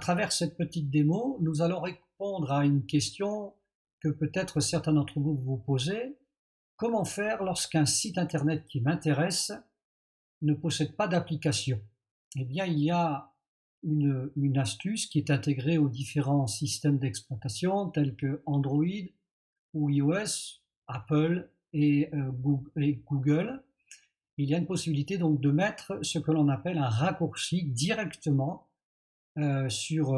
travers cette petite démo, nous allons répondre à une question que peut-être certains d'entre vous vous posez. Comment faire lorsqu'un site internet qui m'intéresse ne possède pas d'application? Eh bien, il y a une astuce qui est intégrée aux différents systèmes d'exploitation tels que Android ou iOS, Apple et Google. Il y a une possibilité donc de mettre ce que l'on appelle un raccourci directement sur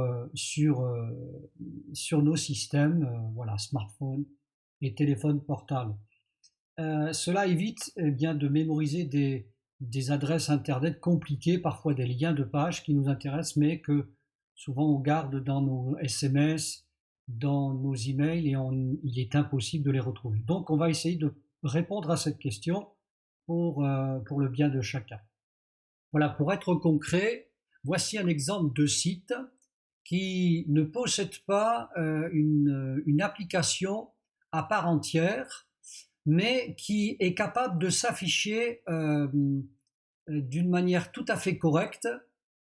nos systèmes, voilà, smartphones et téléphones portables. Cela évite bien de mémoriser des adresses internet compliquées, parfois des liens de page qui nous intéressent, mais que souvent on garde dans nos SMS, dans nos emails, et il est impossible de les retrouver. Donc on va essayer de répondre à cette question pour le bien de chacun. Voilà, pour être concret, voici un exemple de site qui ne possède pas une application à part entière, mais qui est capable de s'afficher d'une manière tout à fait correcte,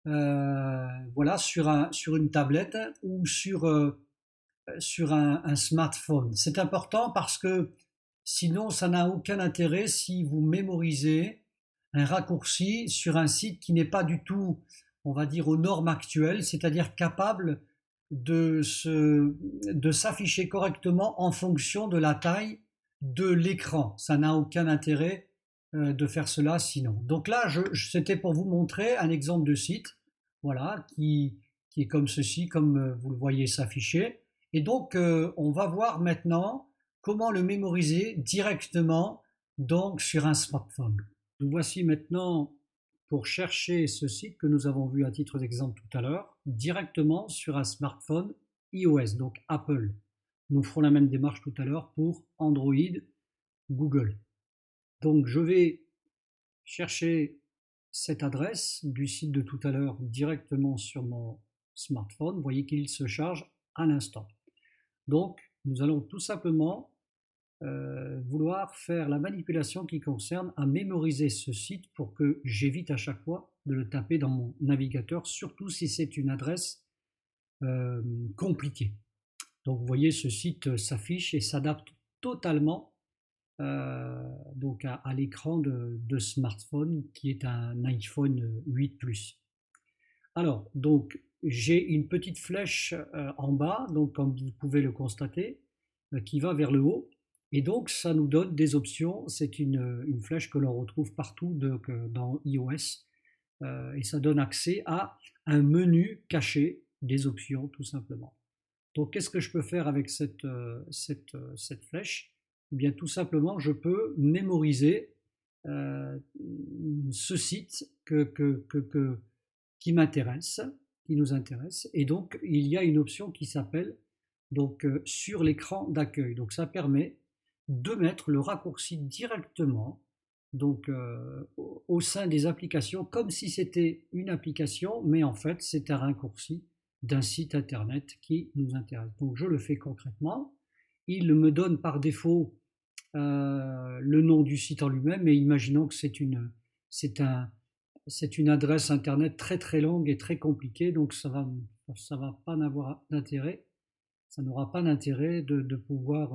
voilà, sur une tablette ou sur un smartphone. C'est important parce que sinon, ça n'a aucun intérêt si vous mémorisez un raccourci sur un site qui n'est pas du tout, on va dire, aux normes actuelles, c'est-à-dire capable de s'afficher correctement en fonction de la taille de l'écran. Ça n'a aucun intérêt de faire cela sinon. Donc là, c'était pour vous montrer un exemple de site, voilà, qui est comme ceci, comme vous le voyez s'afficher. Et donc, on va voir maintenant comment le mémoriser directement donc sur un smartphone. Nous voici maintenant pour chercher ce site que nous avons vu à titre d'exemple tout à l'heure, directement sur un smartphone iOS, donc Apple. Nous ferons la même démarche tout à l'heure pour Android, Google. Donc je vais chercher cette adresse du site de tout à l'heure directement sur mon smartphone. Vous voyez qu'il se charge à l'instant. Donc nous allons tout simplement vouloir faire la manipulation qui concerne à mémoriser ce site pour que j'évite à chaque fois de le taper dans mon navigateur, surtout si c'est une adresse compliquée. Donc vous voyez, ce site s'affiche et s'adapte totalement donc à l'écran de smartphone qui est un iPhone 8 Plus. Alors, donc j'ai une petite flèche en bas, donc comme vous pouvez le constater, qui va vers le haut. Et donc ça nous donne des options, c'est une flèche que l'on retrouve partout dans iOS, et ça donne accès à un menu caché des options tout simplement. Donc qu'est-ce que je peux faire avec cette flèche? Eh bien tout simplement je peux mémoriser ce site qui m'intéresse, qui nous intéresse, et donc il y a une option qui s'appelle donc sur l'écran d'accueil. Donc ça permet de mettre le raccourci directement donc au sein des applications comme si c'était une application, mais en fait c'est un raccourci d'un site internet qui nous intéresse. Donc je le fais concrètement. Il me donne par défaut le nom du site en lui-même, mais imaginons que c'est une adresse internet très très longue et très compliquée, donc ça va pas avoir d'intérêt. Ça n'aura pas d'intérêt de pouvoir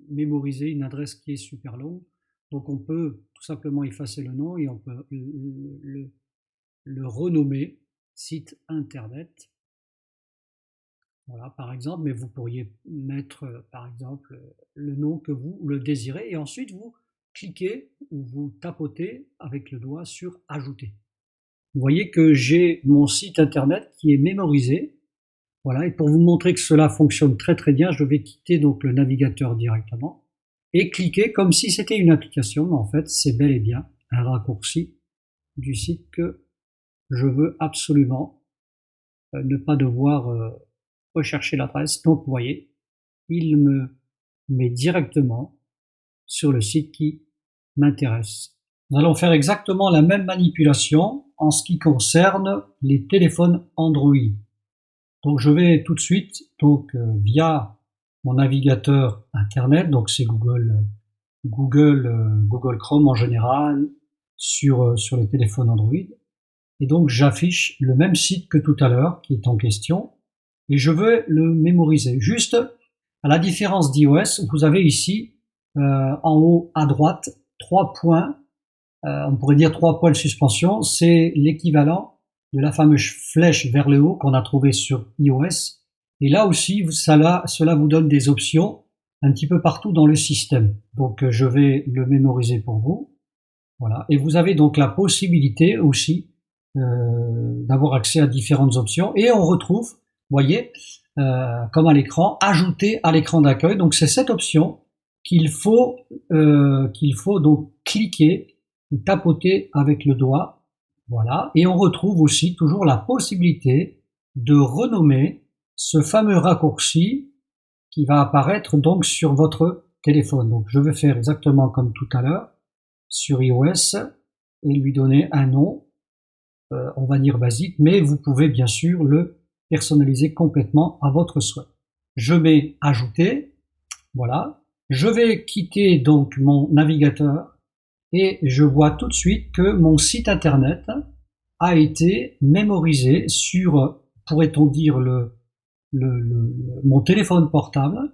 mémoriser une adresse qui est super longue. Donc on peut tout simplement effacer le nom et on peut le renommer site internet. Voilà, par exemple, mais vous pourriez mettre par exemple le nom que vous le désirez et ensuite vous cliquez ou vous tapotez avec le doigt sur ajouter. Vous voyez que j'ai mon site internet qui est mémorisé. Voilà, et pour vous montrer que cela fonctionne très très bien, je vais quitter donc le navigateur directement et cliquer comme si c'était une application, mais en fait c'est bel et bien un raccourci du site que je veux absolument ne pas devoir rechercher l'adresse. Donc vous voyez, il me met directement sur le site qui m'intéresse. Nous allons faire exactement la même manipulation en ce qui concerne les téléphones Android. Donc je vais tout de suite via mon navigateur internet, donc c'est Google Chrome en général sur les téléphones Android. et donc j'affiche le même site que tout à l'heure qui est en question et je veux le mémoriser. Juste à la différence d'iOS, vous avez ici en haut à droite 3 points, on pourrait dire 3 points de suspension, c'est l'équivalent de la fameuse flèche vers le haut qu'on a trouvé sur iOS. Et là aussi, cela vous donne des options un petit peu partout dans le système. Donc je vais le mémoriser pour vous. Voilà. Et vous avez donc la possibilité aussi d'avoir accès à différentes options. Et on retrouve, voyez, comme à l'écran, ajouter à l'écran d'accueil. Donc c'est cette option qu'il faut donc cliquer ou tapoter avec le doigt. Voilà. Et on retrouve aussi toujours la possibilité de renommer ce fameux raccourci qui va apparaître donc sur votre téléphone. Donc je vais faire exactement comme tout à l'heure sur iOS et lui donner un nom, on va dire basique, mais vous pouvez bien sûr le personnaliser complètement à votre souhait. Je mets ajouter, voilà. Je vais quitter donc mon navigateur et je vois tout de suite que mon site internet a été mémorisé sur, pourrait-on dire, mon téléphone portable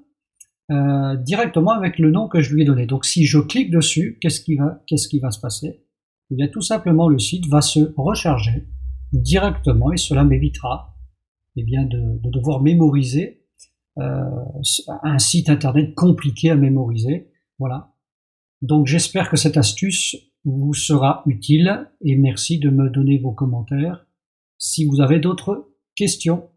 directement avec le nom que je lui ai donné. Donc si je clique dessus, qu'est-ce qui va se passer? Eh bien tout simplement le site va se recharger directement et cela m'évitera eh bien de devoir mémoriser un site internet compliqué à mémoriser. Voilà. Donc j'espère que cette astuce vous sera utile et merci de me donner vos commentaires si vous avez d'autres questions.